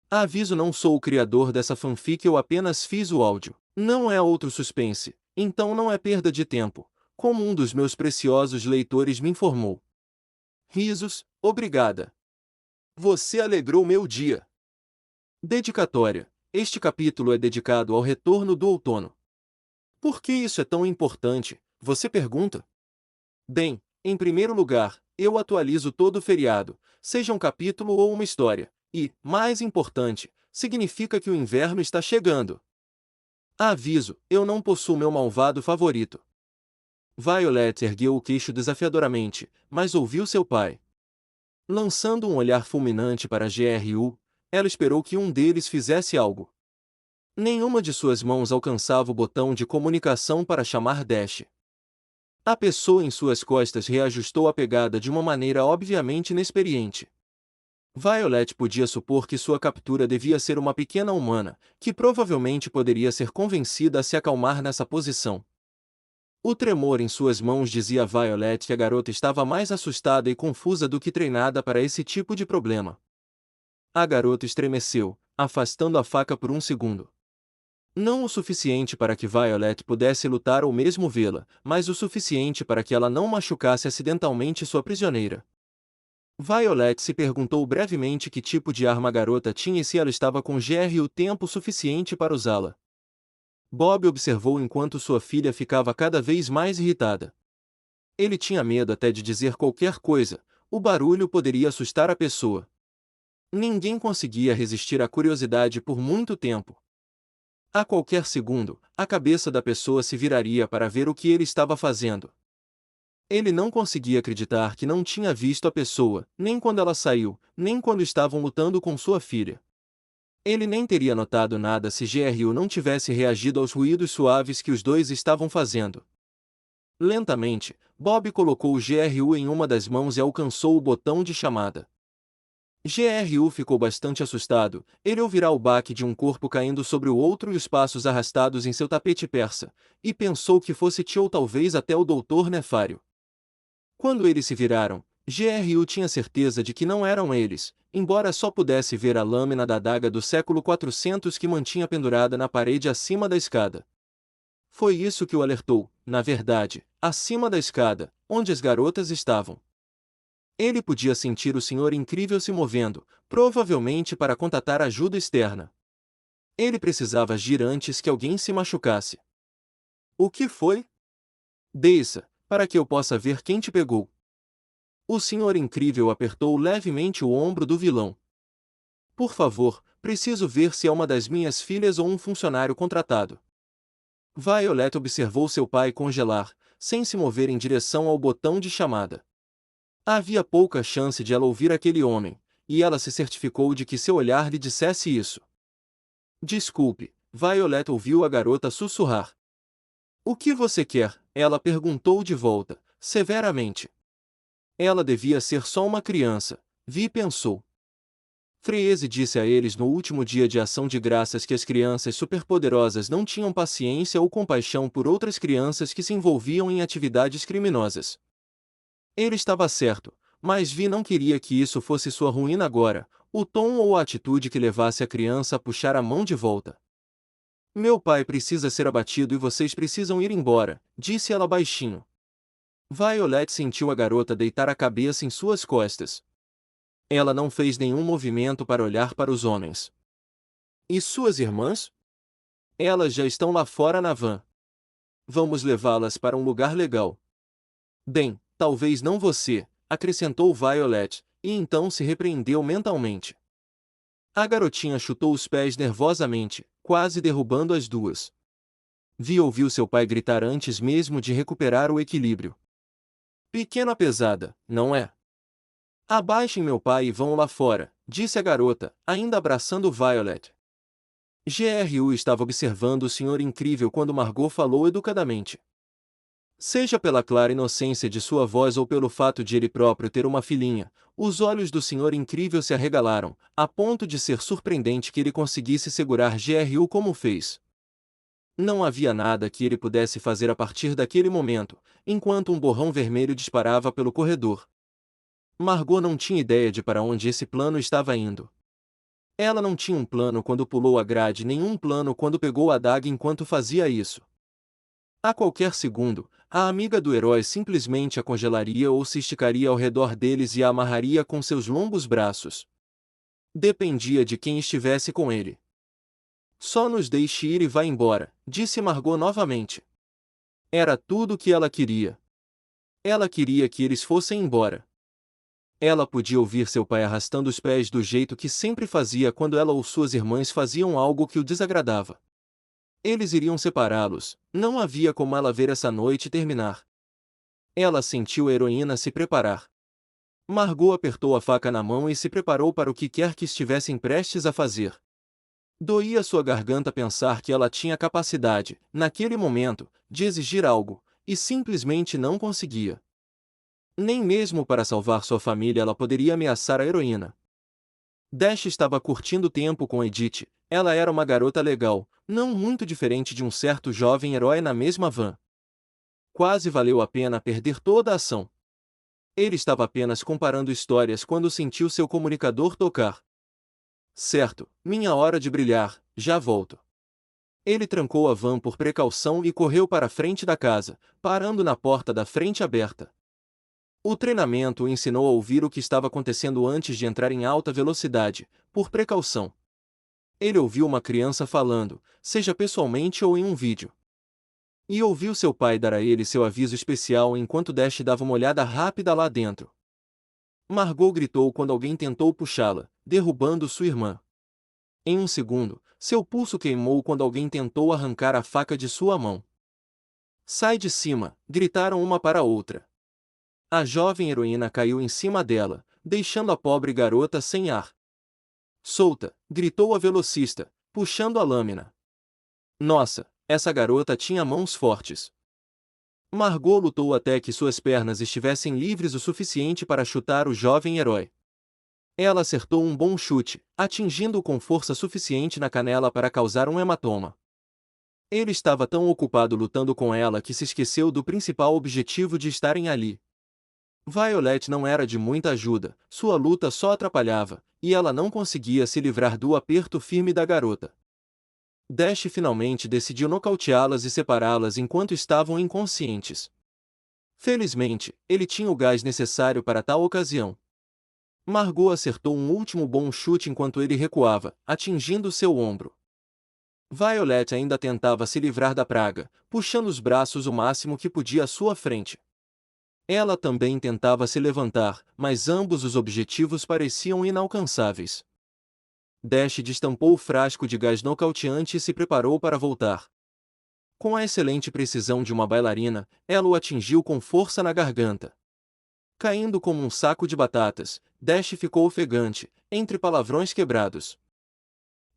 Aviso: não sou o criador dessa fanfic, eu apenas fiz o áudio. Não é outro suspense, então não é perda de tempo, como um dos meus preciosos leitores me informou. Risos, obrigada. Você alegrou meu dia. Dedicatória. Este capítulo é dedicado ao retorno do outono. Por que isso é tão importante, você pergunta? Bem, em primeiro lugar, eu atualizo todo feriado, seja um capítulo ou uma história, e, mais importante, significa que o inverno está chegando. Aviso: eu não possuo meu malvado favorito. Violet ergueu o queixo desafiadoramente, mas ouviu seu pai. Lançando um olhar fulminante para GRU, ela esperou que um deles fizesse algo. Nenhuma de suas mãos alcançava o botão de comunicação para chamar Dash. A pessoa em suas costas reajustou a pegada de uma maneira obviamente inexperiente. Violet podia supor que sua captura devia ser uma pequena humana, que provavelmente poderia ser convencida a se acalmar nessa posição. O tremor em suas mãos dizia a Violet que a garota estava mais assustada e confusa do que treinada para esse tipo de problema. A garota estremeceu, afastando a faca por um segundo. Não o suficiente para que Violet pudesse lutar ou mesmo vê-la, mas o suficiente para que ela não machucasse acidentalmente sua prisioneira. Violet se perguntou brevemente que tipo de arma a garota tinha e se ela estava com GRU tempo suficiente para usá-la. Bob observou enquanto sua filha ficava cada vez mais irritada. Ele tinha medo até de dizer qualquer coisa, o barulho poderia assustar a pessoa. Ninguém conseguia resistir à curiosidade por muito tempo. A qualquer segundo, a cabeça da pessoa se viraria para ver o que ele estava fazendo. Ele não conseguia acreditar que não tinha visto a pessoa, nem quando ela saiu, nem quando estavam lutando com sua filha. Ele nem teria notado nada se GRU não tivesse reagido aos ruídos suaves que os dois estavam fazendo. Lentamente, Bob colocou o GRU em uma das mãos e alcançou o botão de chamada. GRU ficou bastante assustado. Ele ouvirá o baque de um corpo caindo sobre o outro e os passos arrastados em seu tapete persa, e pensou que fosse Tio ou talvez até o Doutor Nefário. Quando eles se viraram, GRU tinha certeza de que não eram eles, embora só pudesse ver a lâmina da adaga do século 400 que mantinha pendurada na parede acima da escada. Foi isso que o alertou, na verdade, acima da escada, onde as garotas estavam. Ele podia sentir o Senhor Incrível se movendo, provavelmente para contatar ajuda externa. Ele precisava agir antes que alguém se machucasse. O que foi? Desça, para que eu possa ver quem te pegou. O Senhor Incrível apertou levemente o ombro do vilão. Por favor, preciso ver se é uma das minhas filhas ou um funcionário contratado. Violet observou seu pai congelar, sem se mover em direção ao botão de chamada. Havia pouca chance de ela ouvir aquele homem, e ela se certificou de que seu olhar lhe dissesse isso. Desculpe, Violet ouviu a garota sussurrar. O que você quer? Ela perguntou de volta, severamente. Ela devia ser só uma criança, Vi pensou. Freeze disse a eles no último dia de ação de graças que as crianças superpoderosas não tinham paciência ou compaixão por outras crianças que se envolviam em atividades criminosas. Ele estava certo, mas Vi não queria que isso fosse sua ruína agora, o tom ou a atitude que levasse a criança a puxar a mão de volta. Meu pai precisa ser abatido e vocês precisam ir embora, disse ela baixinho. Violet sentiu a garota deitar a cabeça em suas costas. Ela não fez nenhum movimento para olhar para os homens. E suas irmãs? Elas já estão lá fora na van. Vamos levá-las para um lugar legal. Bem, talvez não você, acrescentou Violet, e então se repreendeu mentalmente. A garotinha chutou os pés nervosamente, quase derrubando as duas. Vi ouviu seu pai gritar antes mesmo de recuperar o equilíbrio. Pequena pesada, não é? Abaixem meu pai e vão lá fora, disse a garota, ainda abraçando Violet. GRU estava observando o Senhor Incrível quando Margot falou educadamente. Seja pela clara inocência de sua voz ou pelo fato de ele próprio ter uma filhinha, os olhos do Senhor Incrível se arregalaram, a ponto de ser surpreendente que ele conseguisse segurar GRU como fez. Não havia nada que ele pudesse fazer a partir daquele momento, enquanto um borrão vermelho disparava pelo corredor. Margot não tinha ideia de para onde esse plano estava indo. Ela não tinha um plano quando pulou a grade, nenhum plano quando pegou a adaga enquanto fazia isso. A qualquer segundo, a amiga do herói simplesmente a congelaria ou se esticaria ao redor deles e a amarraria com seus longos braços. Dependia de quem estivesse com ele. Só nos deixe ir e vá embora, disse Margot novamente. Era tudo o que ela queria. Ela queria que eles fossem embora. Ela podia ouvir seu pai arrastando os pés do jeito que sempre fazia quando ela ou suas irmãs faziam algo que o desagradava. Eles iriam separá-los, não havia como ela ver essa noite terminar. Ela sentiu a heroína se preparar. Margot apertou a faca na mão e se preparou para o que quer que estivessem prestes a fazer. Doía sua garganta pensar que ela tinha capacidade, naquele momento, de exigir algo, e simplesmente não conseguia. Nem mesmo para salvar sua família ela poderia ameaçar a heroína. Dash estava curtindo tempo com Edith, ela era uma garota legal, não muito diferente de um certo jovem herói na mesma van. Quase valeu a pena perder toda a ação. Ele estava apenas comparando histórias quando sentiu seu comunicador tocar. Certo, minha hora de brilhar, já volto. Ele trancou a van por precaução e correu para a frente da casa, parando na porta da frente aberta. O treinamento o ensinou a ouvir o que estava acontecendo antes de entrar em alta velocidade, por precaução. Ele ouviu uma criança falando, seja pessoalmente ou em um vídeo. E ouviu seu pai dar a ele seu aviso especial enquanto Dash dava uma olhada rápida lá dentro. Margot gritou quando alguém tentou puxá-la, derrubando sua irmã. Em um segundo, seu pulso queimou quando alguém tentou arrancar a faca de sua mão. Sai de cima, gritaram uma para a outra. A jovem heroína caiu em cima dela, deixando a pobre garota sem ar. Solta, gritou a velocista, puxando a lâmina. Nossa, essa garota tinha mãos fortes. Margot lutou até que suas pernas estivessem livres o suficiente para chutar o jovem herói. Ela acertou um bom chute, atingindo-o com força suficiente na canela para causar um hematoma. Ele estava tão ocupado lutando com ela que se esqueceu do principal objetivo de estarem ali. Violet não era de muita ajuda, sua luta só atrapalhava, e ela não conseguia se livrar do aperto firme da garota. Dash finalmente decidiu nocauteá-las e separá-las enquanto estavam inconscientes. Felizmente, ele tinha o gás necessário para tal ocasião. Margot acertou um último bom chute enquanto ele recuava, atingindo seu ombro. Violet ainda tentava se livrar da praga, puxando os braços o máximo que podia à sua frente. Ela também tentava se levantar, mas ambos os objetivos pareciam inalcançáveis. Dash destampou o frasco de gás nocauteante e se preparou para voltar. Com a excelente precisão de uma bailarina, ela o atingiu com força na garganta. Caindo como um saco de batatas, Dash ficou ofegante, entre palavrões quebrados.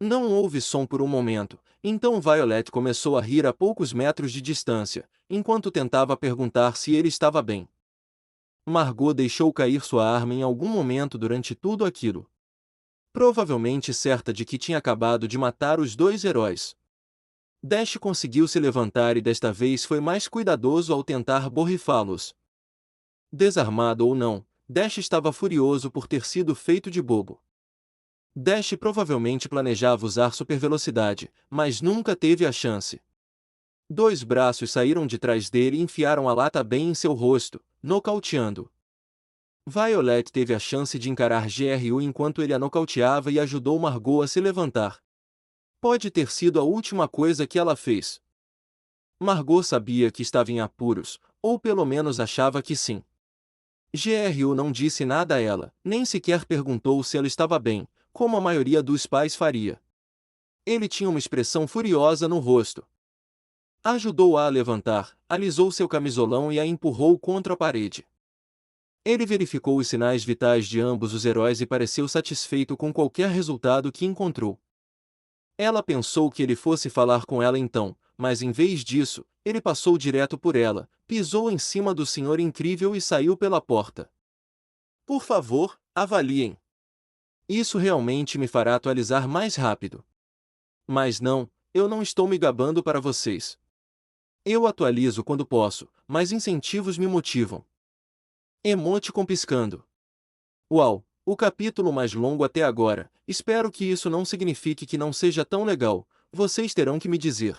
Não houve som por um momento, então Violet começou a rir a poucos metros de distância, enquanto tentava perguntar se ele estava bem. Margot deixou cair sua arma em algum momento durante tudo aquilo. Provavelmente certa de que tinha acabado de matar os dois heróis. Dash conseguiu se levantar e desta vez foi mais cuidadoso ao tentar borrifá-los. Desarmado ou não, Dash estava furioso por ter sido feito de bobo. Dash provavelmente planejava usar supervelocidade, mas nunca teve a chance. Dois braços saíram de trás dele e enfiaram a lata bem em seu rosto, nocauteando. Violet teve a chance de encarar GRU enquanto ele a nocauteava e ajudou Margot a se levantar. Pode ter sido a última coisa que ela fez. Margot sabia que estava em apuros, ou pelo menos achava que sim. GRU não disse nada a ela, nem sequer perguntou se ela estava bem, como a maioria dos pais faria. Ele tinha uma expressão furiosa no rosto. Ajudou-a a levantar, alisou seu camisolão e a empurrou contra a parede. Ele verificou os sinais vitais de ambos os heróis e pareceu satisfeito com qualquer resultado que encontrou. Ela pensou que ele fosse falar com ela então, mas em vez disso, ele passou direto por ela, pisou em cima do Senhor Incrível e saiu pela porta. Por favor, avaliem. Isso realmente me fará atualizar mais rápido. Mas não, eu não estou me gabando para vocês. Eu atualizo quando posso, mas incentivos me motivam. Emoticon piscando. Uau, O capítulo mais longo até agora. Espero que isso não signifique que não seja tão legal. Vocês terão que me dizer.